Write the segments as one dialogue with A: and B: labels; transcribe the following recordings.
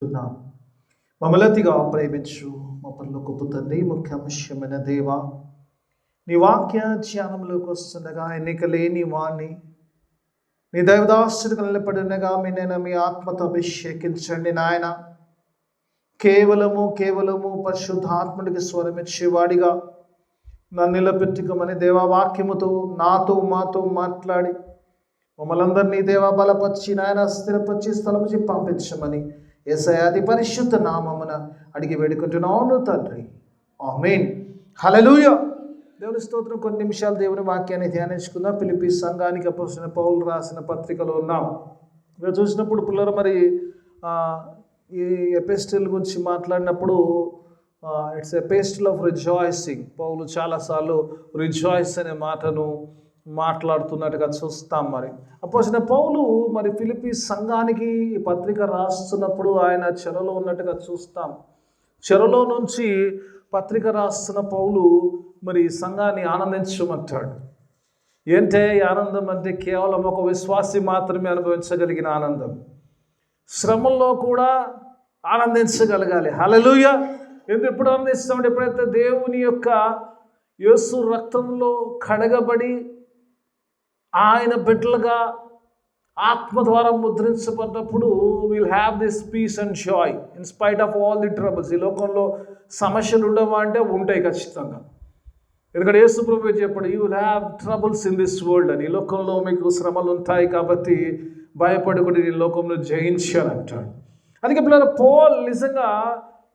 A: ఉన్నాం. మమ్మలతిగా ప్రేమించు మా పరలోకపు తండ్రి, ముఖ్యాంశమైన దేవ, నీ వాక్య ధ్యానంలోకి వస్తుండగా ఎన్నిక లేని వాణ్ణి నీ దైవదాసుడికి నిలబడినగా మీ ఆత్మతో అభిషేకించండి నాయన. కేవలము పరిశుద్ధాత్ముడికి స్వరమిచ్చేవాడిగా నన్ను నిలబెట్టుకోమని దేవవాక్యముతో నాతో మాతో మాట్లాడి మమ్మల్ని అందరినీ దేవ బలపరిచి నాయన స్థిరపరిచి స్థలపరిచి పంపించమని యేసయ్య అతి పరిశుద్ధ నామమున అడిగి వేడుకుంటున్నాను తండ్రి, ఆమేన్. హల్లెలూయా. దేవుని స్తోత్రం. కొన్ని నిమిషాలు దేవుని వాక్యాన్ని ధ్యానించుకుందాం. ఫిలిప్పీ సంఘానికి అపోస్తలుడైన పౌలు రాసిన పత్రికలో ఉన్నాం. మీరు చూసినప్పుడు పిల్లలు మరి ఈ ఎపిస్టిల్ గురించి మాట్లాడినప్పుడు ఇట్స్ ఎపిస్టిల్ ఆఫ్ రిజాయిసింగ్. పౌలు చాలాసార్లు రిజాయిస్ అనే మాటను మాట్లాడుతున్నట్టుగా చూస్తాం. మరి అపోస్తలుడైన పౌలు మరి ఫిలిప్పీ సంఘానికి ఈ పత్రిక రాస్తున్నప్పుడు ఆయన చెరలో ఉన్నట్టుగా చూస్తాం. చెరలో నుంచి పత్రిక రాస్తున్న పౌలు మరి సంఘాన్ని ఆనందించమంటాడు. ఏంటే ఆనందం అంటే కేవలం ఒక విశ్వాసి మాత్రమే అనుభవించగలిగిన ఆనందం. శ్రమల్లో కూడా ఆనందించగలగాలి. హల్లెలూయా. ఎప్పుడు ఆనందిస్తామంటే ఎప్పుడైతే దేవుని యొక్క యేసు రక్తంలో కడగబడి ఆయన బిడ్డలుగా ఆత్మ ద్వారా ముద్రించబడ్డప్పుడు will have this peace and joy in spite of all the troubles. ఈ లోకంలో సమస్యలు ఉండవా అంటే ఉంటాయి ఖచ్చితంగా. ఎందుకంటే యేసు ప్రభువే చెప్పాడు, you will have troubles in this world అని. ఈ లోకంలో మీకు శ్రమలు ఉంటాయి కాబట్టి భయపడకుండా ఈ లోకంలో జయించాలంటాడు. అందుకే పిల్లలు పౌలు నిజంగా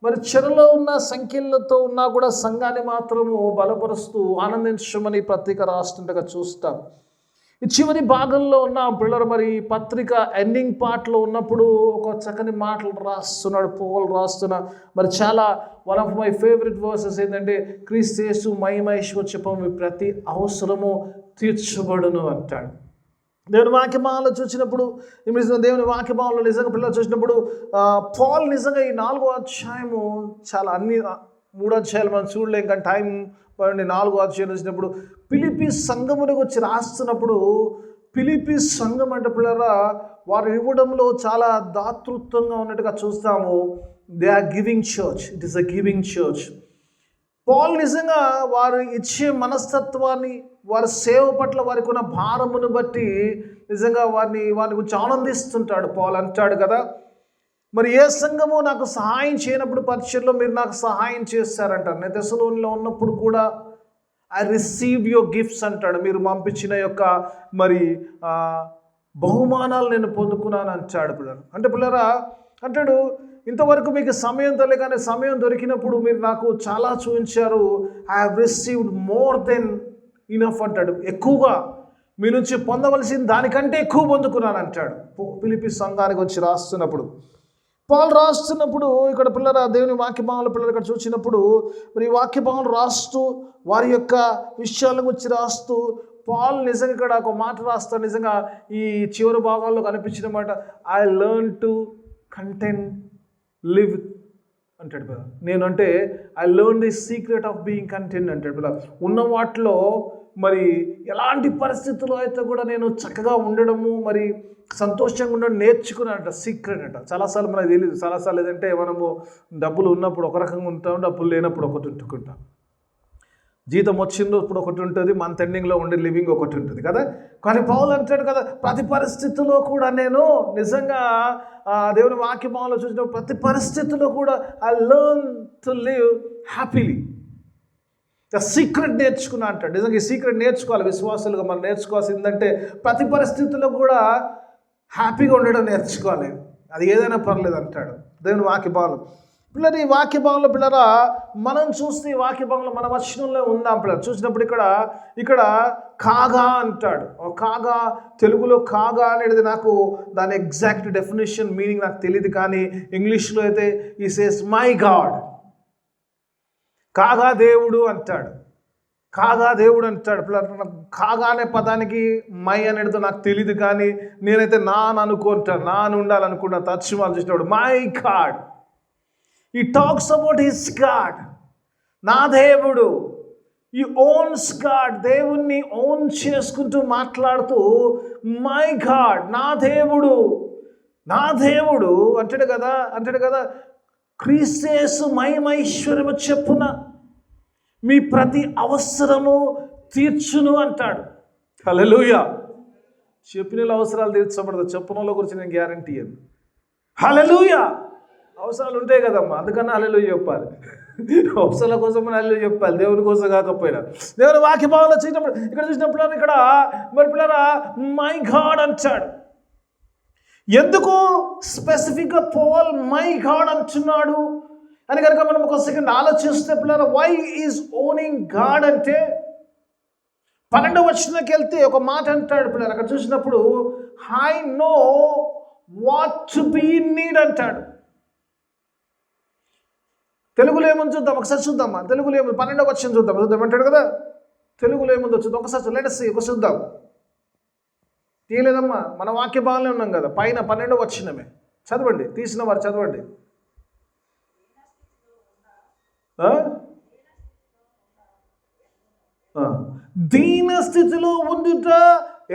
A: మరి చెరలో ఉన్న సంఖ్యలతో ఉన్నా కూడా సంఘాన్ని మాత్రము బలపరుస్తూ ఆనందించమని పత్రిక రాస్తుండగా చూస్తాం. ఈ చివరి భాగంలో ఉన్న పిల్లలు మరి పత్రిక ఎండింగ్ పార్ట్లో ఉన్నప్పుడు ఒక చక్కని మాటలు రాస్తున్నాడు పౌలు. మరి చాలా one of my favourite versus ఏంటంటే, క్రీస్తు యేసు మహిమైశ్వర్యము ప్రతి అవసరము తీర్చబడును అంటాడు. దేవుని వాక్యమాలలో చూసినప్పుడు దేవుని వాక్యమాలలో నిజంగా పిల్లలు చూసినప్పుడు పౌలు నిజంగా ఈ 4వ అధ్యాయము చాలా 3 అధ్యాయాలు మనం చూడలేం కానీ టైం 4వ అధ్యాయం చూసినప్పుడు ఫిలిప్పీ సంఘముని వచ్చి రాస్తున్నప్పుడు ఫిలిప్పీ సంఘం అంటే పిల్లరా వారు ఇవ్వడంలో చాలా దాతృత్వంగా ఉన్నట్టుగా చూస్తాము. They are giving church. It is a giving church. Paul నిజంగా వారు ఇచ్చే మనస్తత్వాన్ని, వారి సేవ పట్ల వారికి ఉన్న భారమును బట్టి నిజంగా వారిని గురించి ఆనందిస్తుంటాడు. పౌలు అంటాడు కదా, మరి ఏ సంఘము నాకు సహాయం చేయనప్పుడు పరిచయంలో మీరు నాకు సహాయం చేస్తారంటారు. నేను తెస్సలోనిలో ఉన్నప్పుడు కూడా ఐ రిసీవ్ యువర్ గిఫ్ట్స్ అంటాడు. మీరు పంపించిన యొక్క మరి బహుమానాలు నేను పొందుకున్నాను అంటాడు పిల్లలు. అంటే పిల్లరా అంటాడు, ఇంతవరకు మీకు సమయం తెలియదు కానీ సమయం దొరికినప్పుడు మీరు నాకు చాలా చూపించారు. I have received more than enough అంటాడు. ఎక్కువగా మీ నుంచి పొందవలసిన దానికంటే ఎక్కువ పొందుకున్నాను అంటాడు. ఫిలిప్పీ సంఘానికి వచ్చి రాస్తున్నప్పుడు పౌలు రాస్తున్నప్పుడు ఇక్కడ పిల్లల దేవుని వాక్యభావంలో పిల్లలు ఇక్కడ చూసినప్పుడు మరి వాక్యభావం రాస్తూ వారి యొక్క విషయాల గురించి రాస్తూ పౌలు నిజంగా ఇక్కడ ఒక మాట రాస్తాడు. నిజంగా ఈ చివరి భాగాల్లో కనిపించిన మాట, I learn to content live అంటాడు పిల్ల. నేను అంటే I learn the secret of being content అంటాడు పిల్ల. ఉన్న వాటిలో మరి ఎలాంటి పరిస్థితుల్లో అయితే కూడా నేను చక్కగా ఉండడము మరి సంతోషంగా ఉండడం నేర్చుకున్నానంట. సీక్రెట్ అంట. చాలాసార్లు మనకు తెలియదు. చాలాసార్లు ఏదంటే మనము డబ్బులు ఉన్నప్పుడు ఒక రకంగా ఉంటాం, డబ్బులు లేనప్పుడు ఒకటి ఉంటుకుంటాం. జీతం వచ్చినప్పుడు ఒకటి ఉంటుంది, మంత్ ఎండింగ్లో ఉండే లివింగ్ ఒకటి ఉంటుంది కదా. కానీ పౌలు అంటాడు కదా, ప్రతి పరిస్థితుల్లో కూడా నేను నిజంగా దేవుని వాక్యభావంలో చూసిన ప్రతి పరిస్థితుల్లో కూడా I learn to live happily. Secret నేర్చుకున్నా అంటాడు. నిజంగా ఈ సీక్రెట్ నేర్చుకోవాలి. విశ్వాసాలుగా మనం నేర్చుకోవాల్సిందంటే ప్రతి పరిస్థితుల్లో కూడా హ్యాపీగా ఉండడం నేర్చుకోవాలి. అది ఏదైనా పర్లేదు అంటాడు దేవుని వాక్యభావంలో. పిల్లలు ఈ వాక్యభావంలో పిల్లరా మనం చూస్తే ఈ వాక్యభావంలో మన వచనంలో ఉందాం పిల్లలు. చూసినప్పుడు ఇక్కడ కాగా అంటాడు. కాగా తెలుగులో కాగా అనేది నాకు దాని ఎగ్జాక్ట్ డెఫినేషన్ మీనింగ్ నాకు తెలియదు, కానీ ఇంగ్లీష్లో అయితే ఈ సేస్ మై గాడ్. కాగా దేవుడు అంటాడు. కాగా దేవుడు అంటాడు పిల్లలు. కాగా అనే పదానికి మై అనేది నాకు తెలియదు, కానీ నేనైతే నాన్ అనుకుంటాను, నాన్ ఉండాలనుకుంటా. తర్జుమాలు చూసినప్పుడు my God. He talks about his God. నా దేవుడు. ఈ ఓన్స్ గాడ్, దేవుణ్ణి ఓన్ చేసుకుంటూ మాట్లాడుతూ మై గాడ్, నా దేవుడు. నా దేవుడు అంటాడు కదా క్రీస్తు మహిమైశ్వర్యము చెప్పున మీ ప్రతి అవసరము తీర్చును అంటాడు. హల్లెలూయా. చెప్పిన అవసరాలు తీర్చబడదు, చెప్పిన గురించి నేను గ్యారంటీ అని. హల్లెలూయా. అవసరాలు ఉంటాయి కదమ్మా, అందుకన్నా హల్లెలూయా చెప్పాలి. అవసరాల కోసం హల్లెలూయా చెప్పాలి, దేవుని కోసం కాకపోయినా. దేవుని వాక్య భావంలో చూసినప్పుడు ఇక్కడ చూసినప్పుడు మరి పిల్లరా మై గాడ్ అంటాడు. ఎందుకు స్పెసిఫిక్గా పౌల్ మై గాడ్ అంటున్నాడు అని కనుక మనం ఒక సెకండ్ ఆలోచిస్తే పిల్లరా, వై ఈజ్ ఓనింగ్ గాడ్ అంటే 12వ వచనంకి వెళ్తే ఒక మాట అంటాడు పిల్లలు. అక్కడ చూసినప్పుడు I know what to be in need అంటాడు. తెలుగులో ఏముంది చూద్దాం, ఒకసారి చూద్దామా. తెలుగులో ఏముంది 12వ వచనం చూద్దాం అంటాడు కదా. తెలుగులో ఏముందో చూద్దాం ఒకసారి. లెట్స్ సీ, ఒకసారి చూద్దాం. తీయలేదమ్మా, మన వాక్య భాగంలో ఉన్నాం కదా, పైన 12వ వచనమే. చదవండి, తీసిన వారు చదవండి. దీన స్థితిలో ఉండుట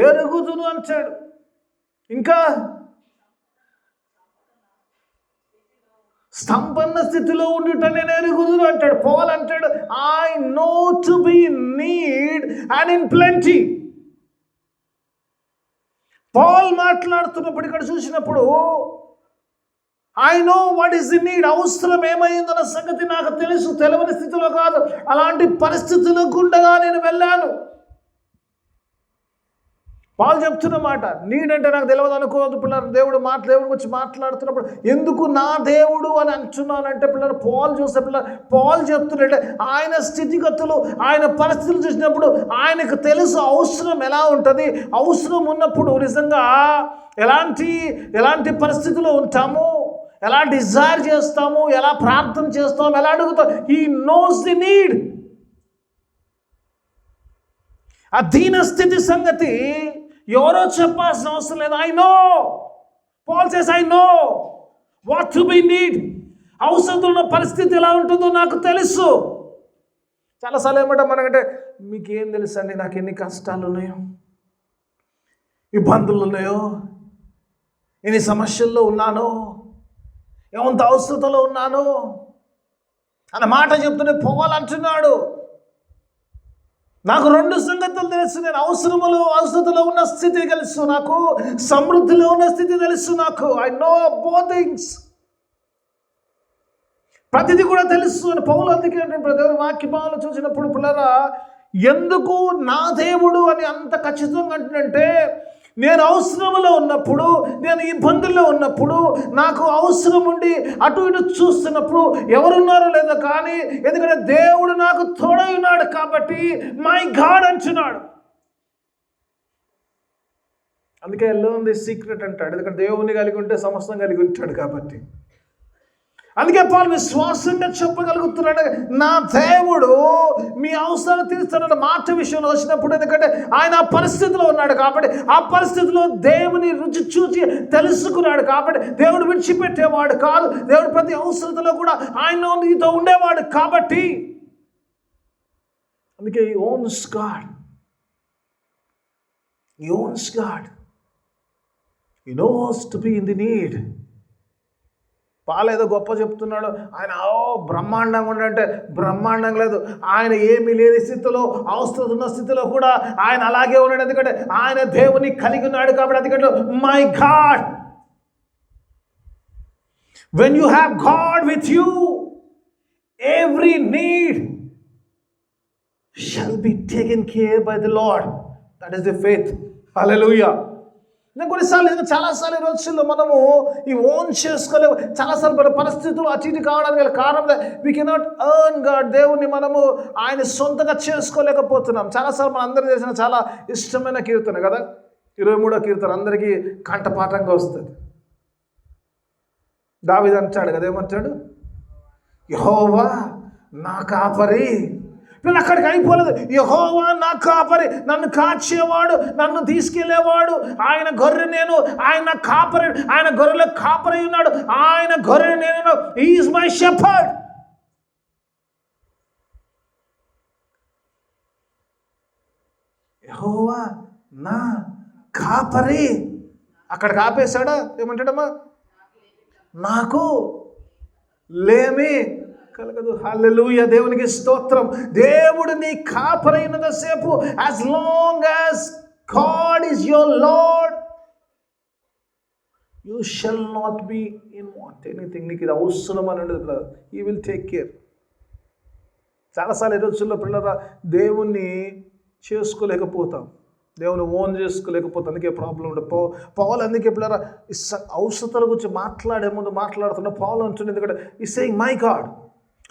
A: ఎరుగుదును అంటాడు. ఇంకా సంపన్న స్థితిలో ఉండుట నేను ఎరుగుదును అంటాడు. పౌల్ అంటాడు I know to be need and in plenty. Paul మాట్లాడుతున్నప్పుడు ఇక్కడ చూసినప్పుడు I know what is the need, అవసరం ఏమైందన్న సంగతి నాకు తెలుసు. తెలియని స్థితిలో కాదు, అలాంటి పరిస్థితుల గుండగా నేను వెళ్ళాను. పౌల్ చెప్తున్న మాట నీడ్ అంటే నాకు తెలియదు అనుకోవద్దు పిల్లలు. దేవుడి గురించి మాట్లాడుతున్నప్పుడు ఎందుకు నా దేవుడు అని అంటున్నానంటే పిల్లలు, పౌల్ చూస్తే పిల్లలు, పౌల్ చెప్తున్నట్టే ఆయన స్థితిగతులు, ఆయన పరిస్థితులు చూసినప్పుడు ఆయనకు తెలుసు అవసరం ఎలా ఉంటుంది. అవసరం ఉన్నప్పుడు నిజంగా ఎలాంటి పరిస్థితుల్లో ఉంటాము, ఎలా డిజైర్ చేస్తాము, ఎలా ప్రార్థన చేస్తాము, ఎలా అడుగుతాం. He knows the need. ఆ దీన స్థితి సంగతి ఎవరో చెప్పాల్సిన అవసరం లేదు. I know. Paul says I know what to be need. అవసరం ఉన్న పరిస్థితి ఎలా ఉంటుందో నాకు తెలుసు. చాలాసార్లు ఏమంటాం మనకంటే, మీకేం తెలుసు అండి, నాకు ఎన్ని కష్టాలు ఉన్నాయో, ఇబ్బందులు ఉన్నాయో, ఎన్ని సమస్యల్లో ఉన్నానో, ఏమంత అవసరతలో ఉన్నాను అన్న మాట చెప్తూనే పౌల్ అంటున్నాడు నాకు 2 సంగతులు తెలుసు. నేను అవసరతలో ఉన్న స్థితి తెలుసు, నాకు సమృద్ధిలో ఉన్న స్థితి తెలుసు. నాకు ఐ నో బోత్ థింగ్స్. ప్రతిదీ కూడా తెలుసు అని పౌలు అందుకే దేవుని వాక్య భావంలో చూసినప్పుడు పిల్లరా, ఎందుకు నా దేవుడు అని అంత ఖచ్చితంగా అంటుందంటే, నేను అవసరంలో ఉన్నప్పుడు, నేను ఇబ్బందుల్లో ఉన్నప్పుడు, నాకు అవసరం ఉండి అటు ఇటు చూస్తున్నప్పుడు ఎవరున్నారో లేదో కానీ, ఎందుకంటే దేవుడు నాకు తోడై ఉన్నాడు కాబట్టి మై గాడ్ అంటున్నాడు. అందుకే లోన్ ది సీక్రెట్ అంటాడు, ఎందుకంటే దేవుని కలిగి ఉంటే సమస్తం కలిగి ఉంటాడు కాబట్టి. అందుకే పౌలు విశ్వాసంగా చెప్పగలుగుతున్నాడు, నా దేవుడు మీ అవసరాలు తీరుస్తాడన్న మాట విషయంలో వచ్చినప్పుడు. ఎందుకంటే ఆయన ఆ పరిస్థితిలో ఉన్నాడు కాబట్టి, ఆ పరిస్థితిలో దేవుని రుచి చూసి తెలుసుకున్నాడు కాబట్టి దేవుడు విడిచిపెట్టేవాడు కాదు. దేవుడు ప్రతి అవసరతలో కూడా ఆయన నీతో ఉండేవాడు కాబట్టి. అందుకే he owns God. He owns God. He knows to be in the need. పాలు ఏదో గొప్ప చెప్తున్నాడు, ఆయన బ్రహ్మాండంగా ఉండంటే బ్రహ్మాండం లేదు. ఆయన ఏమీ లేని స్థితిలో, అవసరం ఉన్న స్థితిలో కూడా ఆయన అలాగే ఉన్నాడు. ఎందుకంటే ఆయన దేవుని కలిగి ఉన్నాడు కాబట్టి. ఎందుకంటే my God, when you have God with you, every need shall be taken care by the Lord. That is the faith. Hallelujah. నేను కొన్నిసార్లు, చాలాసార్లు ఈ రోజుల్లో మనము ఈ ఓన్ చేసుకోలేము. చాలాసార్లు మన పరిస్థితులు అటు ఇటు కావడానికి కారణం వీ కెనాట్ ఎర్న్ గాడ్. దేవుని మనము ఆయన సొంతంగా చేసుకోలేకపోతున్నాం. చాలాసార్లు మన అందరూ చేసిన చాలా ఇష్టమైన కీర్తన కదా, 23వ కీర్తన అందరికీ కంఠపాఠంగా వస్తుంది. దావీదు అంటాడు కదా, ఏమంటాడు, యెహోవా నా కాపరి. నేను అక్కడికి అయిపోలేదు. యెహోవా నా కాపరి, నన్ను కాచేవాడు, నన్ను తీసుకెళ్లేవాడు, ఆయన గొర్రె నేను, ఆయన కాపరి, ఆయన గొర్రెల కాపరి ఉన్నాడు, ఆయన గొర్రె నేను, హి ఈజ్ మై షెపర్డ్. యెహోవా నా కాపరి అక్కడికి ఆపేశాడా? ఏమంటాడమ్మా? నాకు లేమి కలగదు. హల్లెలూయా, దేవునికి స్తోత్రం. దేవుడు నీ కాపరైనంతసేపు, as long as God is your lord, you shall not be in want anything. నీకు ఇది అవసరం అని ఉండదు. He will take care. చాలాసార్లు ఈ రోజుల్లో పిల్లరా దేవుణ్ణి చేసుకోలేకపోతాం, దేవుని ఓన్ చేసుకోలేకపోతే. అందుకే ప్రాబ్లం ఉంటుంది. పౌలు అందుకే పిల్లరా అవసరాల గురించి మాట్లాడే ముందు మాట్లాడుతున్న పౌలు అంటుంది, ఎందుకంటే ఈ సేయింగ్ మై గాడ్,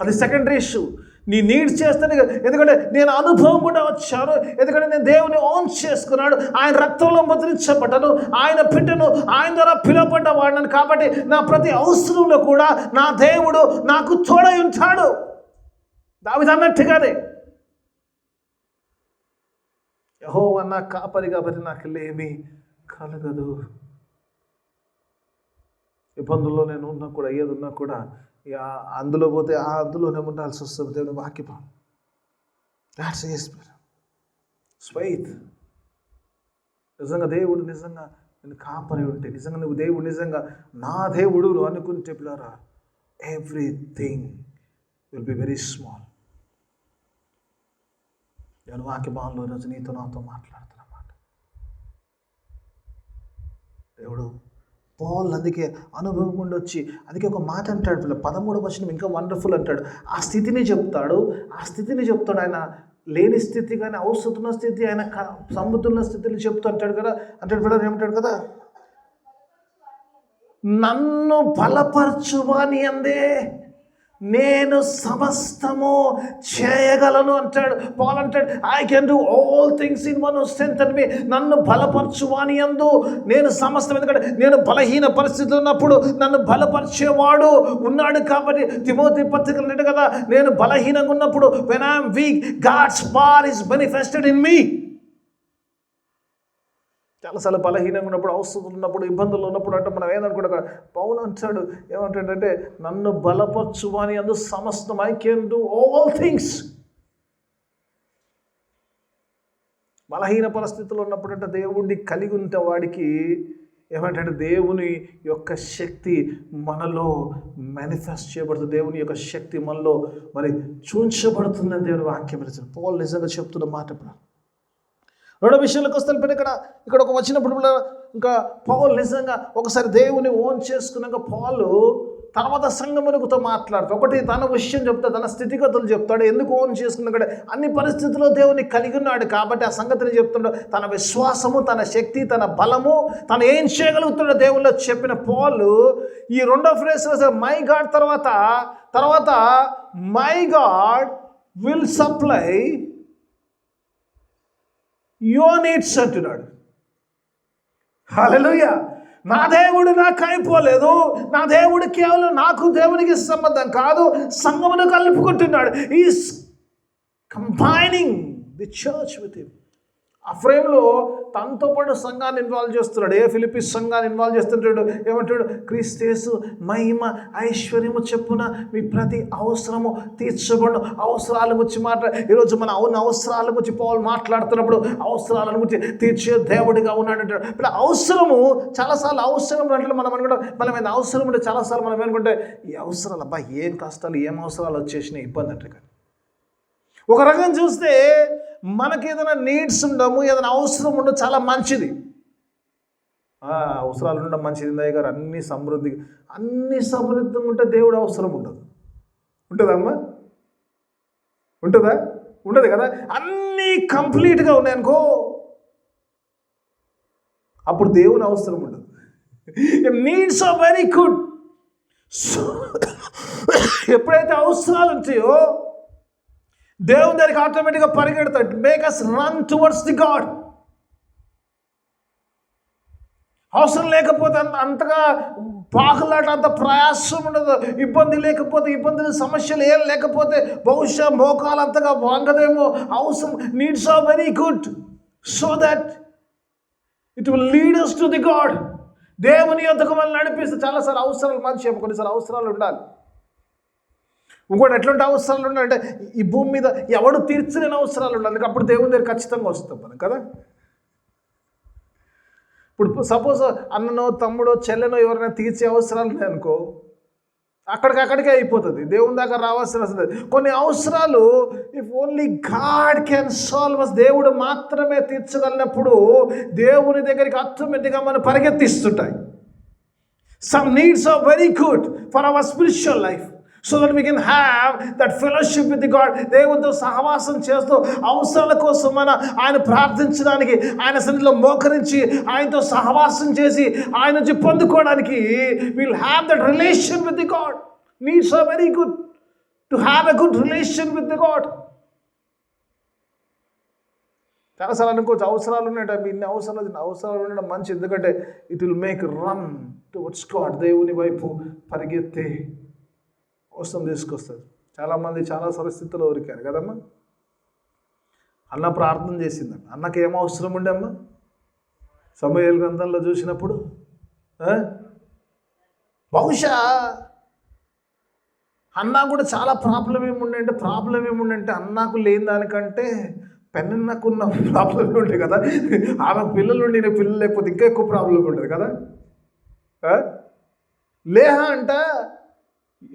A: అది సెకండరీ ఇష్యూ. నీ నీడ్స్ చేస్తాను, ఎందుకంటే నేను అనుభవం కూడా వచ్చాను, ఎందుకంటే నేను దేవుని ఓన్ చేసుకున్నాడు, ఆయన రక్తంలో ముద్రించబడ్డాను, ఆయన బిడ్డను, ఆయన ద్వారా పిలువబడ్డ వాడినాను. కాబట్టి నా ప్రతి అవసరంలో కూడా నా దేవుడు నాకు తోడై ఉంటాడు. దావీదు అన్నట్టుగానే యెహోవా నా కాపరి కాబట్టి నాకు లేమి కలగదు. ఇబ్బందుల్లో నేను ఉన్నా కూడా, ఏది ఉన్నా కూడా అందులో పోతే అందులోనే ఉండాల్సి వస్తుంది. దేవుని వాక్యం దాట్స్ స్వైత్. నిజంగా దేవుడు నిజంగా నేను కాపరి ఉంటే, నిజంగా నువ్వు దేవుడు నిజంగా నా దేవుడు నువ్వు అనుకుంటే పిల్లరా, everything will be very small. నేను వాక్యభావంలో ఈరోజు నీతో నాతో మాట్లాడుతున్నమాట. దేవుడు పౌలు అందుకే అనుభవం ఉండి వచ్చి, అందుకే ఒక మాట అంటాడు, 13వ వచనం ఇంకా వండర్ఫుల్ అంటాడు. ఆ స్థితిని చెప్తాడు. ఆయన లేని స్థితి కానీ అవసరతున్న స్థితి, ఆయన సముద్రున్న స్థితిని చెప్తూ అంటాడు కదా. అంటాడు పిల్లలు ఏమంటాడు కదా, నన్ను బలపరచువాని అందే నేను సమస్తము చేయగలను అంటాడు. పౌలు అంటాడు, I can do all things in one who strengthens me. నన్ను బలపరచువాని యందు నేను సమస్తం. ఎందుకంటే నేను బలహీన పరిస్థితులు ఉన్నప్పుడు నన్ను బలపరిచేవాడు ఉన్నాడు. కాబట్టి తిమోతి పత్రికలు అంటే కదా, నేను బలహీనంగా ఉన్నప్పుడు when I am weak, God's power is manifested in me. చాలాసార్లు బలహీనంగా ఉన్నప్పుడు, అవసరం ఉన్నప్పుడు, ఇబ్బందులు ఉన్నప్పుడు అంటే మనం ఏదనుకుంటా, పౌలు అంటాడు ఏమంటాడంటే, నన్ను బలపరచువాని అందు సమస్తం, I can do all things. బలహీన పరిస్థితుల్లో ఉన్నప్పుడు అంటే దేవుడిని కలిగి ఉంటే వాడికి ఏమంటే దేవుని యొక్క శక్తి మనలో మేనిఫెస్ట్ చేయబడుతుంది, దేవుని యొక్క శక్తి మనలో మరి చూంచబడుతుందని దేవుని వాక్యం ఇచ్చింది. పౌలు నిజంగా చెప్తున్న మాట. ఇప్పుడు రెండో విషయంలోకి వస్తే ఇక్కడ ఒక వచ్చినప్పుడు ఇంకా పౌలు నిజంగా ఒకసారి దేవుని ఓన్ చేసుకున్నాక పౌలు తర్వాత సంఘమునితో మాట్లాడుతాడు. ఒకటి తన విషయం చెప్తాడు, తన స్థితిగతులు చెప్తాడు, ఎందుకు ఓన్ చేసుకున్నాడు, అన్ని పరిస్థితుల్లో దేవుని కలిగి ఉన్నాడు కాబట్టి ఆ సంగతిని చెప్తున్నాడు. తన విశ్వాసము, తన శక్తి, తన బలము, తను ఏం చేయగలుగుతాడో దేవుళ్ళో చెప్పిన పౌలు ఈ రెండో ఫ్రేజ్ మై గాడ్ తర్వాత my God will supply your needs అంటున్నాడు. హల్లెలూయా. నా దేవుడు నాకు అయిపోలేదు, నా దేవుడు కేవలం నాకు దేవునికి సంబంధం కాదు, సంఘమును కలుపుకుంటున్నాడు. Is combining the church with him. ఆ ఫ్రేమ్లో తనతో పాటు సంఘాన్ని ఇన్వాల్వ్ చేస్తున్నాడు. ఫిలిప్పీ సంఘాన్ని ఇన్వాల్వ్ చేస్తుంటాడు. ఏమంటాడు, క్రీస్తు యేసు మహిమ ఐశ్వర్యము చెప్పున మీ ప్రతి అవసరము తీర్చబడు. అవసరాల గురించి ఈరోజు మన అవసరాల గురించి పౌలు మాట్లాడుతున్నప్పుడు అవసరాల గురించి తీర్చే దేవుడిగా ఉన్నాడు అంటాడు. ఇప్పుడు అవసరము చాలాసార్లు అవసరం అంటే మనం అనుకుంటే మనం ఏదైనా అవసరం ఉంటే చాలాసార్లు మనం ఏమనుకుంటే ఈ అవసరాలు అబ్బా ఏం కష్టాలు ఏం అవసరాలు వచ్చేసినాయి ఇబ్బంది అంటే. కానీ ఒక రకం చూస్తే మనకి ఏదైనా నీడ్స్ ఉండము, ఏదైనా అవసరం ఉండదు, చాలా మంచిది. అవసరాలు ఉండడం మంచిది ఇందయ్య గారు. అన్ని సమృద్ధిగా ఉంటే దేవుడు అవసరం ఉండదు. ఉంటుందమ్మా? ఉంటుందా? ఉండదు కదా. అన్నీ కంప్లీట్గా ఉన్నాయనుకో అప్పుడు దేవుని అవసరం ఉండదు. Needs are very good. So ఎప్పుడైతే అవసరాలు ఉంటాయో దేవుని దగ్గరికి ఆటోమేటిక్గా పరిగెడతాడు. Make us run towards the God. అవసరం లేకపోతే అంతగా పాకులాట, అంత ప్రయాసం ఉండదు. ఇబ్బంది లేకపోతే, ఇబ్బందులు సమస్యలు ఏం లేకపోతే బహుశా మోకాలు అంతగా వంగదేమో. అవసరం needs are very good so that it will lead us to the God. దేవుని యొద్దకు మనల్ని నడిపిస్తే. చాలాసార్లు అవసరాలు మంచి, కొన్నిసార్లు అవసరాలు ఉండాలి. ఇంకోటి ఎట్లాంటి అవసరాలు ఉండాలంటే ఈ భూమి మీద ఎవడు తీర్చలేని అవసరాలు ఉండాలి. అప్పుడు దేవుని దగ్గర ఖచ్చితంగా వస్తాం మనం కదా. ఇప్పుడు సపోజ్ అన్ననో తమ్ముడో చెల్లెనో ఎవరైనా తీర్చే అవసరాలు ఉన్నాయనుకో, అక్కడికే అయిపోతుంది, దేవుని దాకా రావాల్సిన అవసరం లేదు. కొన్ని అవసరాలు if only God can solve us, దేవుడు మాత్రమే తీర్చగలిగినప్పుడు దేవుని దగ్గరికి ఆటోమేటిక్గా మనం పరిగెత్తిస్తుంటాయి. Some needs are very good for our spiritual life, so that we can have that fellowship with God. దేవునితో సహవాసం చేస్తూ అవసరాల కోసం ఆయన ప్రార్థించడానికి, ఆయన సన్నిధిలో మోకరించి ఆయనతో సహవాసం చేసి ఆయన నుంచి పొందుకోవడానికి will have that relation with the God. Needs are very good to have a good relation with the God. చాలాసార్లు అనుకోవచ్చు అవసరాలు ఉన్నాయంటే, ఇన్ని అవసరాలు ఉండడం మంచి, ఎందుకంటే it will make run towards God. దేవుని వైపు పరిగెత్తే అవసరం తీసుకొస్తుంది. చాలామంది చాలా పరిస్థితుల్లో ఉరికారు కదమ్మా. అన్న ప్రార్థన చేసిందమ్మ, అన్నకి ఏం అవసరం ఉండే అమ్మ? సమూయేలు గ్రంథంలో చూసినప్పుడు బహుశా అన్నా కూడా చాలా ప్రాబ్లం ఏముండంటే అన్నకు లేని దానికంటే పెన్నకున్న ప్రాబ్లం ఉండే కదా. ఆమెకు పిల్లలు ఉండి నేను పిల్లలు లేకపోతే ఇంకా ఎక్కువ ప్రాబ్లం ఉంటుంది కదా. లేహ అంట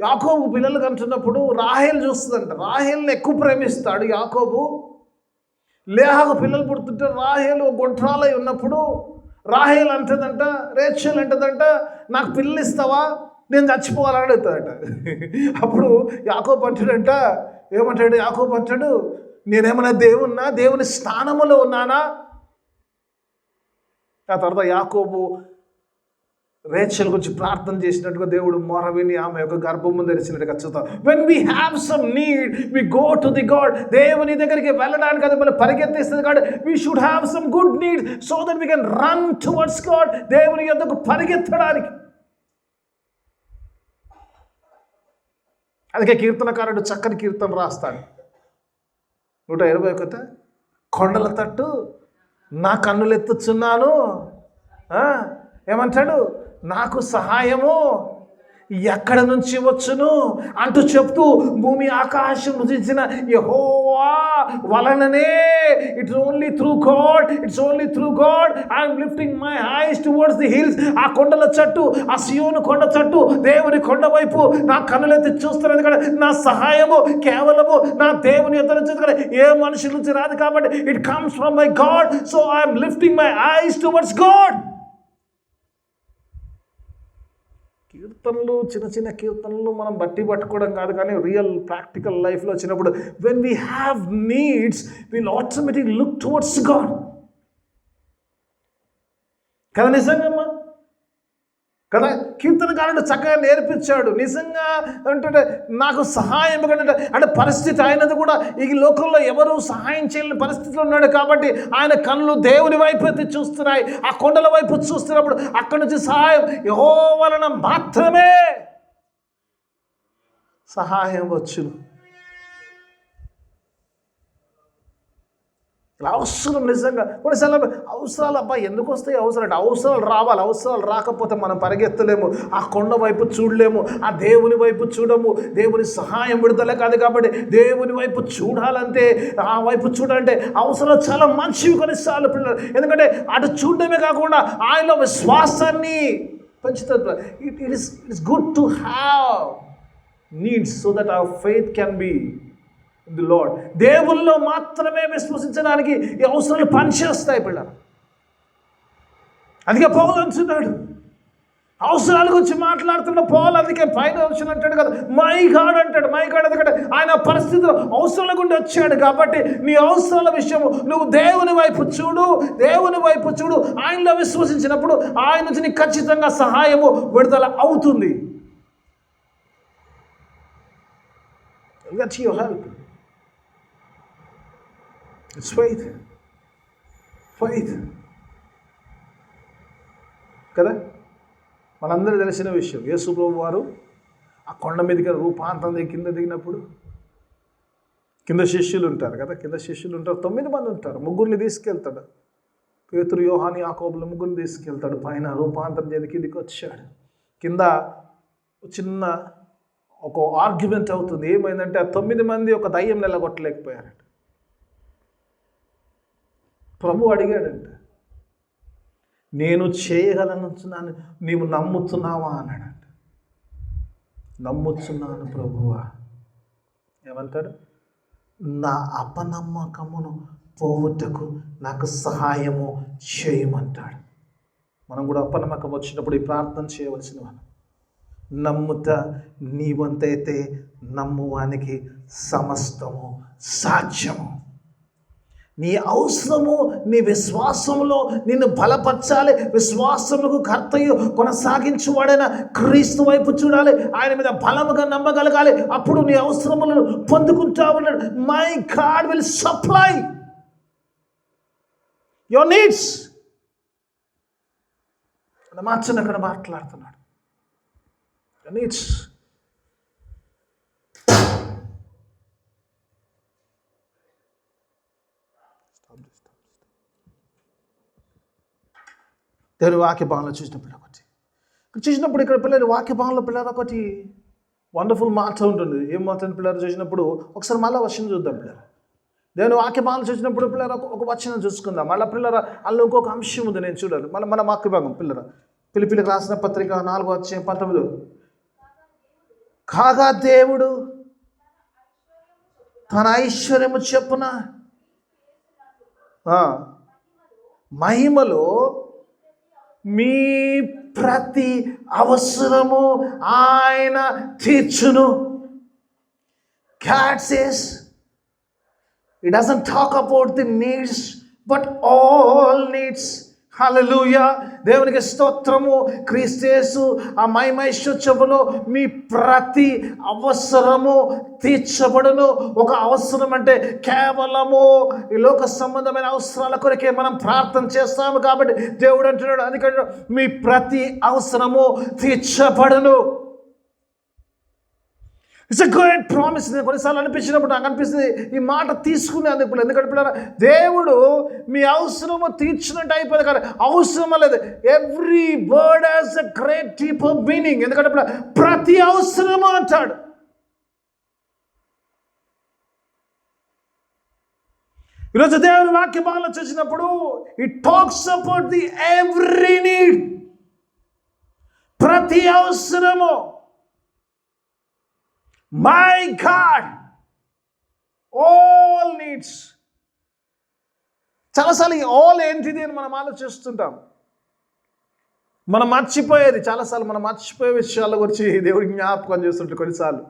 A: యాకోబు పిల్లలు కంటున్నప్పుడు రాహేల్ చూస్తుందంట, రాహేల్ని ఎక్కువ ప్రేమిస్తాడు యాకోబు. లేహాకు పిల్లలు పుడుతుంటే రాహేలు గుంట్రాలై ఉన్నప్పుడు రాహేల్ అంటదంట, రేచెల్ అంటదంట, నాకు పిల్లలు ఇస్తావా, నేను చచ్చిపోవాలని అడుగుతాడట. అప్పుడు యాకోబు అంటాడంట, ఏమంటాడు యాకోబు అంటాడు, నేనేమన్నా దేవుని స్థానములో ఉన్నానా? ఆ తర్వాత యాకోబు రేచెల్ గురించి ప్రార్థన చేసినట్టుగా దేవుడు మొర విని ఆమె యొక్క గర్భము తెరిచినట్టుగా చూద్దాం. When we have some need we go to the God. దేవుని దగ్గరికి వెళ్ళడానికి అది మనం పరిగెత్తిస్తుంది కాబట్టి we should have some good need so that we can run towards God. దేవుని యొద్దకు పరిగెత్తడానికి. అందుకే కీర్తనకారుడు చక్కని కీర్తన రాస్తాడు. 121 కొండల తట్టు నా కన్నులు ఎత్తుచున్నాను, ఏమంటాడు, నాకు సహాయము ఎక్కడ నుంచి వచ్చును అంటూ చెప్తూ భూమి ఆకాశం రుచించిన యెహోవా వలననే it's only through God I'm lifting my eyes towards the hills. ఆ కొండల చట్టు, ఆ సియోను కొండ చట్టు, దేవుని కొండ వైపు నా కన్నులెత్తి చూస్తున్నది. ఎందుకంటే నా సహాయము కేవలము నా దేవుని యొద్ద నుంచి, ఎందుకంటే ఏ మనుషుల నుంచి రాదు కాబట్టి it comes from my God. So I'm lifting my eyes towards God. కీర్తనలు చిన్న కీర్తనలు మనం పట్టుకోవడం కాదు, కానీ రియల్ ప్రాక్టికల్ లైఫ్లో వచ్చినప్పుడు when we have needs will automatic look towards God కదా. నిజంగా కదా, కీర్తనకారుడు చక్కగా నేర్పించాడు. నిజంగా అంటే నాకు సహాయం అంటే పరిస్థితి ఆయనది కూడా ఈ లోకంలో ఎవరు సహాయం చేయలేని పరిస్థితిలో ఉన్నాడు కాబట్టి ఆయన కళ్ళు దేవుని వైపు ఎత్తి చూస్తున్నాయి. ఆ కొండల వైపు చూస్తున్నప్పుడు అక్కడి నుంచి సహాయం యెహోవా వలన మాత్రమే సహాయం వచ్చును. అవసరం నిజంగా కొన్నిసార్లు అవసరాలు ఎందుకు వస్తాయి? అవసరాలు రావాలి. అవసరాలు రాకపోతే మనం పరిగెత్తలేము, ఆ కొండ వైపు చూడలేము, ఆ దేవుని వైపు చూడము. దేవుని సహాయం విడుదల కాదు కాబట్టి దేవుని వైపు చూడాలంటే, ఆ వైపు చూడాలంటే అవసరాలు చాలా మంచివి కొన్నిసార్లు పిల్లలు. ఎందుకంటే అటు చూడడమే కాకుండా ఆయనలో విశ్వాసాన్ని పెంచుతుంది. It is good to have needs so that our faith can be the lord. దేవుల్లో మాత్రమే విశ్వసించడానికి ఈ అవసరాలు పనిచేస్తాయి పిల్లలు. అందుకే పౌలు అంటున్నాడు, అవసరాల గురించి మాట్లాడుతున్న పౌలు అందుకే పైన వచ్చిన అంటాడు కదా, మై గాడ్ అంటాడు. మై గాడ్ ఎందుకంటే ఆయన పరిస్థితిలో అవసరాల గుండి వచ్చాడు కాబట్టి నీ అవసరాల విషయము నువ్వు దేవుని వైపు చూడు. ఆయనలో విశ్వసించినప్పుడు ఆయన నుంచి నీకు ఖచ్చితంగా సహాయము విడుదల అవుతుంది. That's your help. It's faith కదా. మనందరూ తెలిసిన విషయం, యేసు ప్రభువు వారు ఆ కొండ మీదకి రూపాంతరం కింద దిగినప్పుడు కింద శిష్యులు ఉంటారు కదా, 9 మంది ఉంటారు. 3 తీసుకెళ్తాడు, పేతురు, యోహాను, యాకోబులు 3 తీసుకెళ్తాడు. పైన రూపాంతరం చేసి కిందికి వచ్చాడు. కింద చిన్న ఒక ఆర్గ్యుమెంట్ అవుతుంది. ఏమైందంటే ఆ 9 మంది ఒక దయ్యం నిలగొట్టలేకపోయారట. ప్రభు అడిగాడంట, నేను చేయగలనుచున్నాను, నీవు నమ్ముతున్నావా అన్నాడంట. నమ్ముచున్నాను ప్రభువా. ఏమంటాడు? నా అపనమ్మకమును పోవుటకు నాకు సహాయము చేయమంటాడు. మనం కూడా అపనమ్మకం వచ్చినప్పుడు ఈ ప్రార్థన చేయవలసిన వాళ్ళు. నమ్ముత నీ వంతైతే నమ్మువానికి సమస్తము సాధ్యము. నీ అవసరము నీ విశ్వాసంలో నిన్ను బలపరచాలి. విశ్వాసములకు కర్తయు కొనసాగించువాడైన క్రీస్తు వైపు చూడాలి. ఆయన మీద బలముగా నమ్మగలగాలి. అప్పుడు నీ అవసరములను పొందుకుంటావు. My God will supply your needs. మార్చని అక్కడ మాట్లాడుతున్నాడు. నీడ్స్. దేవుని వాక్య భాగంలో చూసినప్పుడు ఇక్కడ పిల్లలు వాక్య భాగంలో పిల్లలు ఒకటి వండర్ఫుల్ మాట ఉంటుంది. ఏం మాట పిల్లలు చూసినప్పుడు ఒకసారి మళ్ళీ వచనం చూద్దాం. పిల్లలు దేవుని వాక్య భాగంలో చూసినప్పుడు పిల్లలు ఒక వచనం చూసుకుందాం. మళ్ళీ పిల్లల అందులో ఇంకొక అంశం ఉంది, నేను చూడాలి. మళ్ళీ మన వాక్య భాగం పిల్లల పిలిపిలికి రాసిన పత్రిక 4:19. కాగా దేవుడు తన ఐశ్వర్యము చెప్పున మహిమలో మీ ప్రతి అవసరము ఆయన తీర్చును. God says, it doesn't talk about the needs, but all needs. హల్లెలూయా. దేవునికి స్తోత్రము. క్రీస్తు యేసు ఆ మహిమైశ్వర్యములో మీ ప్రతి అవసరము తీర్చబడును. ఒక అవసరం అంటే కేవలము ఈ లోక సంబంధమైన అవసరాల కొరకే మనం ప్రార్థన చేస్తాము. కాబట్టి దేవుడు అంటున్నాడు, అందుకంటే మీ ప్రతి అవసరము తీర్చబడును. It's a great promise. కొన్నిసార్లు అనిపించినప్పుడు నాకు అనిపిస్తుంది ఈ మాట తీసుకునే అందుకు. ఎందుకంటే దేవుడు మీ అవసరము తీర్చినట్టు అయిపోయింది కానీ అవసరం లేదు. Every word has a great deeper meaning. ఎందుకంటే ప్రతి అవసరము అంటాడు. ఈరోజు దేవుని వాక్య భాగంలో చూసినప్పుడు it talks about the every need. ప్రతి అవసరము. My God, all needs. చాలాసార్లు ఈ ఆల్ ఏంటిది అని మనం ఆలోచిస్తుంటాం. మనం మర్చిపోయేది చాలాసార్లు, మనం మర్చిపోయే విషయాల గురించి దేవుడికి జ్ఞాపకం చేస్తుంటాం కొన్నిసార్లు.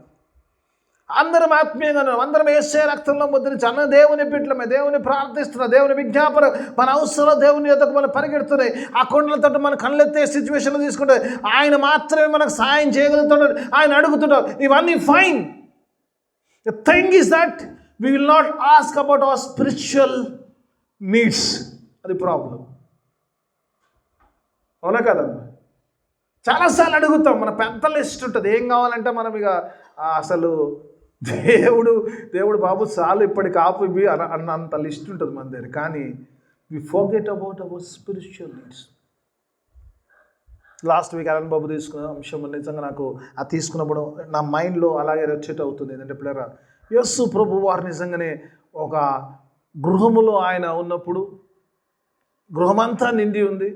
A: అందరం ఆత్మీయంగా ఉన్నాం, అందరం యేసే రక్తంలో ముద్రించి అన్న దేవుని బిడ్డలమే, దేవుని ప్రార్థిస్తున్నా, దేవుని విజ్ఞాపన మన అవసరం దేవుని యొద్దకు మనం పరిగెడుతున్నాయి. ఆ కొండలతో మనం కళ్ళెత్తే సిచ్యువేషన్లు తీసుకుంటే ఆయన మాత్రమే మనకు సాయం చేయగలుగుతున్నాడు. ఆయన అడుగుతున్నాడు. ఇవన్నీ fine. The thing is that we will not ask about our spiritual needs. అది ప్రాబ్లం. అవునా కదమ్మా? చాలాసార్లు అడుగుతాం. మన పెద్ద లిస్ట్ ఉంటుంది ఏం కావాలంటే మనం ఇక అసలు దేవుడు బాబు చాలు ఇప్పటికి ఆపు ఇవి అన్నంత లిస్ట్ ఉంటుంది మన దగ్గర. కానీ we forget about our spiritual needs. Last week Aran Babu తీసుకున్న అంశం నిజంగా నాకు అది తీసుకున్నప్పుడు నా మైండ్లో అలాగే రెచ్చెట్ అవుతుంది. ఏంటంటే పిల్లరా, యేసు ప్రభు వారు నిజంగానే ఒక గృహములో ఆయన ఉన్నప్పుడు గృహమంతా నిండి ఉంది.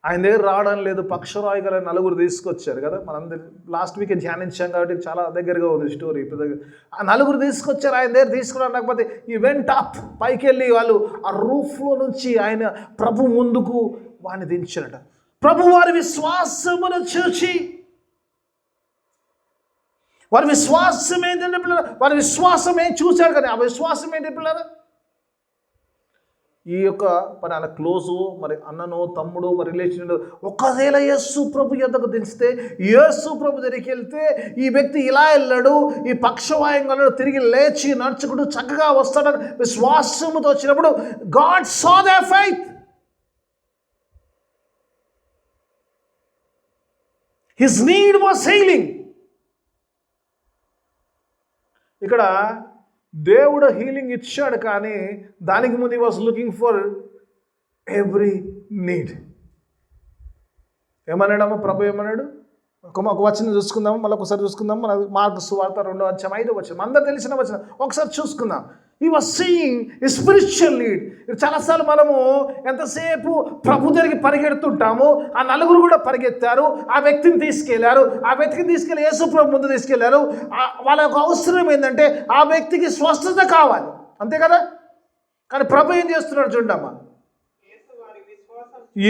A: ఆయన దగ్గర రావడం లేదు. పక్షవాయు గల నలుగురు తీసుకొచ్చారు కదా, మనందరి లాస్ట్ వీక్ ధ్యానించాం కాబట్టి చాలా దగ్గరగా ఉంది స్టోరీ. ఆ నలుగురు తీసుకొచ్చారు, ఆయన దగ్గర తీసుకున్నారు. లేకపోతే ఈ వెంట పైకి వెళ్ళి వాళ్ళు ఆ రూఫ్లో నుంచి ఆయన ప్రభు ముందుకు వాడిని దించారట. ప్రభు వారి విశ్వాసమును చూచి, వారి విశ్వాసం ఏంటంటే పిల్లలు, వారి విశ్వాసం ఏం చూశారు కానీ ఆ విశ్వాసం ఏంటి పిల్లలు? ఈ యొక్క మరి ఆయన క్లోజు, మరి అన్ననో తమ్ముడు, మరి రిలేషన్ ఒకవేళ యేసు ప్రభు యొద్దకు దించితే, యేసు ప్రభు దగ్గరికి వెళ్తే ఈ వ్యక్తి ఇలా వెళ్ళాడు, ఈ పక్షవాయంగా తిరిగి లేచి నడుచుకుంటూ చక్కగా వస్తాడని విశ్వాసముతో వచ్చినప్పుడు God saw their faith. His need was healing. ఇక్కడ దేవుడు హీలింగ్ ఇచ్చాడు కానీ దానికి ముందు was looking for every need. ఏమన్నాడమ్మా ప్రభు? ఏమన్నాడు? ఒక వచనం చూసుకుందాం, మళ్ళీ ఒకసారి చూసుకుందాం. మన మార్కు సువార్త 2:5 అందరూ తెలిసిన వచనం ఒకసారి చూసుకుందాం. ఈ was seeing a spiritual need. చాలాసార్లు మనము ఎంతసేపు ప్రభు దగ్గరికి పరిగెడుతుంటాము. ఆ నలుగురు కూడా పరిగెత్తారు, ఆ వ్యక్తిని తీసుకెళ్లారు, ఆ వ్యక్తిని తీసుకెళ్ళి యేసు ప్రభు ముందు తీసుకెళ్లారు. వాళ్ళ యొక్క అవసరం ఏంటంటే ఆ వ్యక్తికి స్వస్థత కావాలి, అంతే కదా. కానీ ప్రభు ఏం చేస్తున్నాడు చూడమ్మా,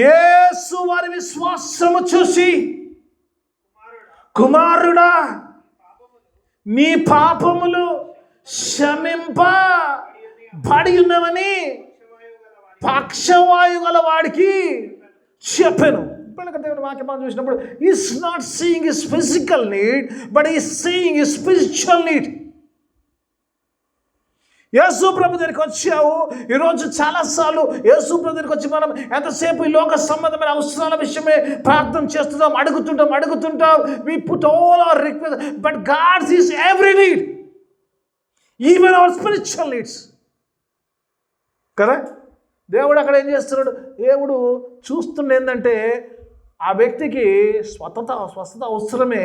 A: యేసు వారి విశ్వాసము చూసి, కుమారుడా నీ పాపములు క్షమింపబడి ఉన్నవని పక్షవాయు గల వాడికి చెప్పాను. ఇప్పుడు దేవుని వాక్యం మనం చూసినప్పుడు is not seeing his physical need, but is seeing his spiritual need. యేసు ప్రభు దగ్గరికి వచ్చావు. ఈరోజు చాలాసార్లు యేసు ప్రభు దగ్గరికి వచ్చి మనం ఎంతసేపు ఈ లోక సంబంధమైన అవసరాల విషయమే ప్రార్థన చేస్తున్నాం, అడుగుతుంటాం. We put all our request, but God sees every need, even our spiritual needs కదా. దేవుడు అక్కడ ఏం చేస్తున్నాడు, దేవుడు చూస్తుండే ఏంటంటే ఆ వ్యక్తికి స్వస్థత అవసరమే,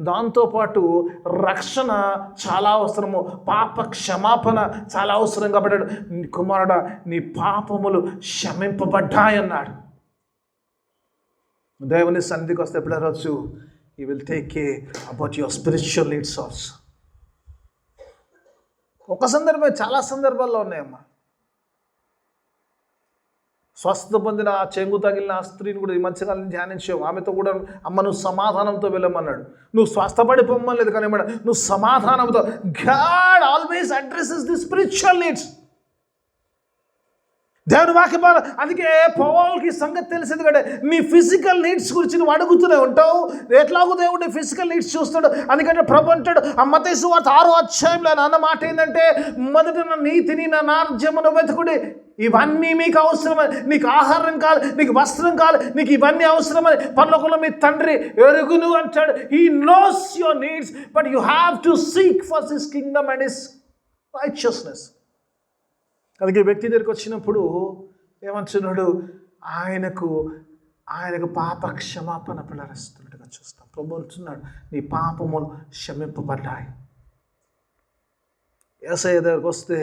A: దాంతోపాటు రక్షణ చాలా అవసరము, పాప క్షమాపణ చాలా అవసరం. కాబట్టి కుమారుడా నీ పాపములు క్షమింపబడ్డాయన్నాడు. దేవుని సన్నిధికి వస్తే పిల్లరొచ్చు, you will take care about your spiritual needs also. ఒక సందర్భం, చాలా సందర్భాల్లో ఉన్నాయమ్మా. స్వస్థత పొందిన ఆ చెంగు తగిలిన ఆ స్త్రీని కూడా ఈ మధ్యకాలం ధ్యానించావు. ఆమెతో కూడా అమ్మ నువ్వు సమాధానంతో వెళ్ళమన్నాడు. నువ్వు స్వస్థపడి పొమ్మలేదు, కానీ నువ్వు సమాధానంతో. God always addresses the spiritual needs. దేవుని వాక్యం, అందుకే పౌలుకి సంగతి తెలిసింది కంటే నీ ఫిజికల్ నీడ్స్ గురించి నువ్వు అడుగుతూనే ఉంటావు. ఎట్లాగో దేవుడు ఫిజికల్ నీడ్స్ చూస్తాడు. అందుకంటే ప్రభు అంటాడు ఆ మత్తయి సువార్త 6వ అధ్యాయంలో అన్న మాట ఏంటంటే, మొదట నా నీతిని నా రాజ్యమును వెతుకుడి, ఇవన్నీ మీకు అవసరమని. నీకు ఆహారం కావాలి, నీకు వస్త్రం కావాలి, నీకు ఇవన్నీ అవసరమని పరలోకంలో మీ తండ్రి ఎరుగును అంటాడు. He knows your needs, but you have to seek for his Kingdom and his righteousness. అందుకే వ్యక్తి దగ్గరికి వచ్చినప్పుడు ఏమంటున్నాడు, ఆయనకు పాప క్షమాపణ పిల్లరిస్తున్నట్టుగా చూస్తాం. ప్రభు అంటున్నాడు నీ పాపములు క్షమింపబడ్డాయి. యేసయ్య దగ్గరికి వస్తే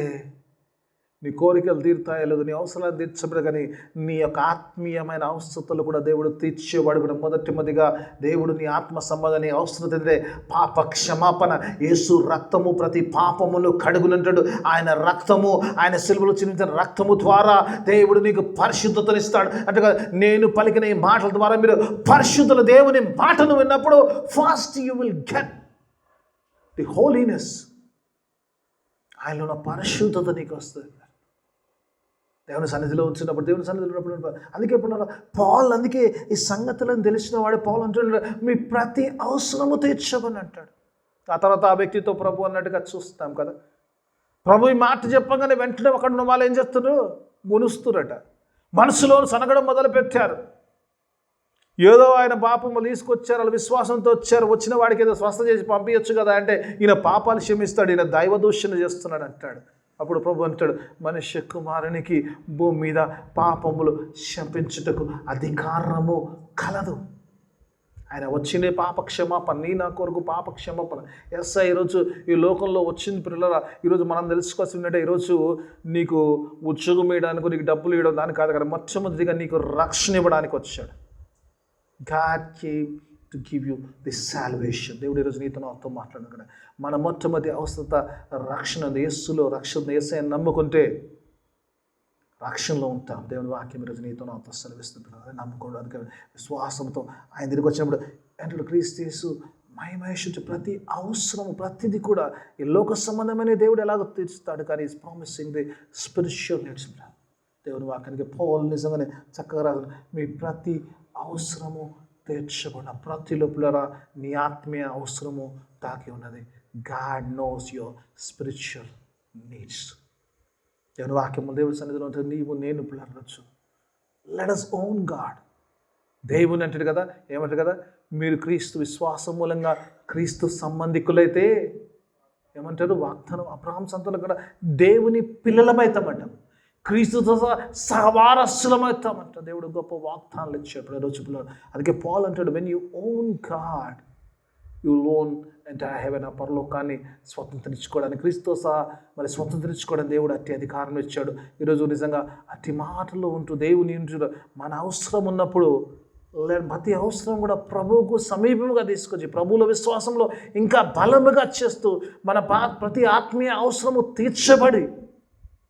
A: నీ కోరికలు తీరుతాయో లేదు, నీ అవసరాలు తీర్చబడు, కానీ నీ యొక్క ఆత్మీయమైన అవసరతలు కూడా దేవుడు తీర్చేవాడు కూడా. మొదటిగా దేవుడు నీ ఆత్మ సంబంధం, నీ అవసరత అంటే పాప క్షమాపణ. యేసు రక్తము ప్రతి పాపమును కడుగునంటాడు. ఆయన రక్తము, ఆయన సిలువలో చిందించిన రక్తము ద్వారా దేవుడు నీకు పరిశుద్ధతనిస్తాడు. అంటే నేను పలికిన ఈ మాటల ద్వారా మీరు పరిశుద్ధుల దేవుని మాటను విన్నప్పుడు first you will get the holiness. ఆయనలో ఉన్న పరిశుద్ధత నీకు వస్తుంది. దేవుని సన్నిధిలో ఉంచినప్పుడు, దేవుని సన్నిధిలో ఉన్నప్పుడు. అందుకే ఇప్పుడు పౌలు, అందుకే ఈ సంగతులను తెలిసిన వాడు పౌలు అంటున్నాడు మీ ప్రతి అవసరము తీర్చమని అంటాడు. ఆ తర్వాత ఆ వ్యక్తితో ప్రభు అన్నట్టుగా చూస్తాం కదా. ప్రభు ఈ మాట చెప్పగానే వెంటనే అక్కడ ఉన్న వాళ్ళు ఏం చేస్తున్నారు, మునుస్తురట. మనసులో సనగడం మొదలు పెట్టారు. ఏదో ఆయన పాపము తీసుకొచ్చారు, వాళ్ళ విశ్వాసంతో వచ్చారు, వచ్చిన వాడికి ఏదో స్వస్థ చేసి పంపించచ్చు కదా అంటే ఈయన పాపాలు క్షమిస్తాడు, ఈయన దైవదూషణ చేస్తున్నాడు అంటాడు. అప్పుడు ప్రభు అంటాడు మనుష్య కుమారునికి భూమి మీద పాపములు క్షమించుటకు అధికారము కలదు. ఆయన వచ్చినే పాప క్షమాపణ, నీ నా కొరకు పాప క్షమాపణ. ఎస్ఐ ఈరోజు ఈ లోకంలో వచ్చింది పిల్లరా. ఈరోజు మనం తెలుసుకోవాల్సిందంటే ఈరోజు నీకు ఉద్యోగం వేయడానికి, నీకు డబ్బులు ఇవ్వడం దాని కాదు కదా, మొట్టమొదటిగా నీకు రక్షణ ఇవ్వడానికి వచ్చాడు. God came to give you this salvation. దేవుడు ఈరోజు నీతో నాతో మాట్లాడను కదా. మన మొట్టమొదటి అవసరత రక్షణ. యేసులో రక్షణ, యేసయ్య నమ్ముకుంటే రక్షణలో ఉంటాం. దేవుని వాక్యం ఈరోజు నీతో నాతో సెలవిస్తుంది. నమ్ముకోవడం, అందుకే విశ్వాసంతో ఆయన దగ్గరికి వచ్చినప్పుడు అంటే క్రీస్తు యేసు మహిమేషు ప్రతి అవసరము, ప్రతిదీ కూడా ఈ లోక సంబంధమైన దేవుడు ఎలాగో తీర్చుతాడు, కానీ is promising the spiritual needs. దేవుని వాక్యానికి పౌలు నిజంగానే చక్కగా రాదు, మీ ప్రతి అవసరము తీర్చబడిన ప్రతి లోపల నీ ఆత్మీయ అవసరము తాకి ఉన్నది. God knows your spiritual needs. దేవుని వాక్యము దేవుడి సన్నిధిలో ఉంటుంది. నీవు నేను పిల్లరొచ్చు, లెట్ us own God. దేవుని అంటాడు కదా, ఏమంటాడు కదా, మీరు క్రీస్తు విశ్వాసం మూలంగా క్రీస్తు సంబంధికులైతే ఏమంటారు, వాగ్దానం అబ్రహాం సంతానం కూడా దేవుని పిల్లలమైతామంటాం, క్రీస్తుతో సహవారసులమవుతామంట. దేవుడు గొప్ప వాగ్దానాలు ఇచ్చాడు రోజు పిల్లలు. అందుకే పౌలు అంటాడు when you own God you loan entire heaven, ఆ పరలోకాన్ని స్వతంత్రించుకోవడానికి క్రీస్తుతో సహా మరి స్వతంత్రించుకోవడానికి దేవుడు అట్టి అధికారం ఇచ్చాడు. ఈరోజు నిజంగా అట్టి మాటలు ఉంటూ దేవుని ఇంటూ మన అవసరం ఉన్నప్పుడు ప్రతి అవసరం కూడా ప్రభువుకు సమీపంగా తీసుకొచ్చి ప్రభువుల విశ్వాసంలో ఇంకా బలముగా చేస్తూ మన ప్రతి ఆత్మీయ అవసరము తీర్చబడి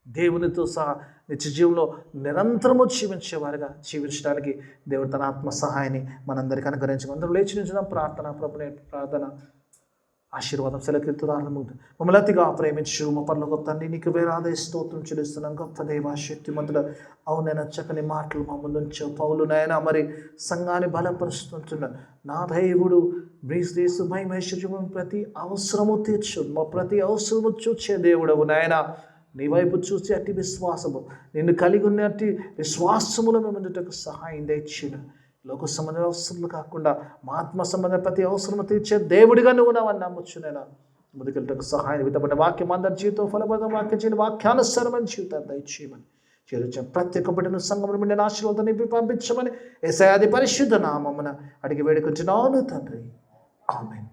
A: దేవునితో సహా నిత్య జీవంలో నిరంతరము జీవించేవారుగా జీవించడానికి దేవుడు తన ఆత్మ సహాయాన్ని మనందరికీ అనుగ్రహించడం. అందరూ లేచి నించుదాం. ప్రార్థన ఆశీర్వాదం సెలకీర్తురాలను మమ్మల్ని అతిగా ప్రేమించు మా పరలోక తండ్రి, నీకు వేలాది స్తోత్రం చెల్లిస్తున్నాం. గొప్ప దేవ శక్తిమంతుడు, అవునైనా చక్కని మాటలు మా ముందుంచు. పౌలునైనా మరి సంఘాన్ని బలపరుస్తుంటున్నాడు. నా దేవుడు బ్రీస్తు మహిమేశ్వరం ప్రతి అవసరము తీర్చు, మా ప్రతి అవసరము చూచే దేవుడవు నాయన. నీ వైపు చూసి అట్టి విశ్వాసము, నిన్ను కలిగి ఉన్నట్టి విశ్వాసములో మేము ఉండటకు సహాయం దయచేయను. లోక సంబంధ అవసరాలు కాకుండా మా ఆత్మ సంబంధ ప్రతి అవసరము తీర్చే దేవుడిగా నువ్వు నావని నమ్మొచ్చునైనా. ముందుకెళ్ళటకు సహాయం విధమైన వాక్యం అందరి జీవితం ఫలప్రదం వాక్యం చేయని వాక్యానుసారమైన జీవితాన్ని దయచేయమని చేర్చం. ప్రతి ఒక్క బిడ్డను సంఘమును నిండిన ఆశీర్వాదం నింపి పంపించమని యేసయ్య పరిశుద్ధ నామమున అడిగి వేడుకొంచున్నాను తండ్రి. ఆమేన్.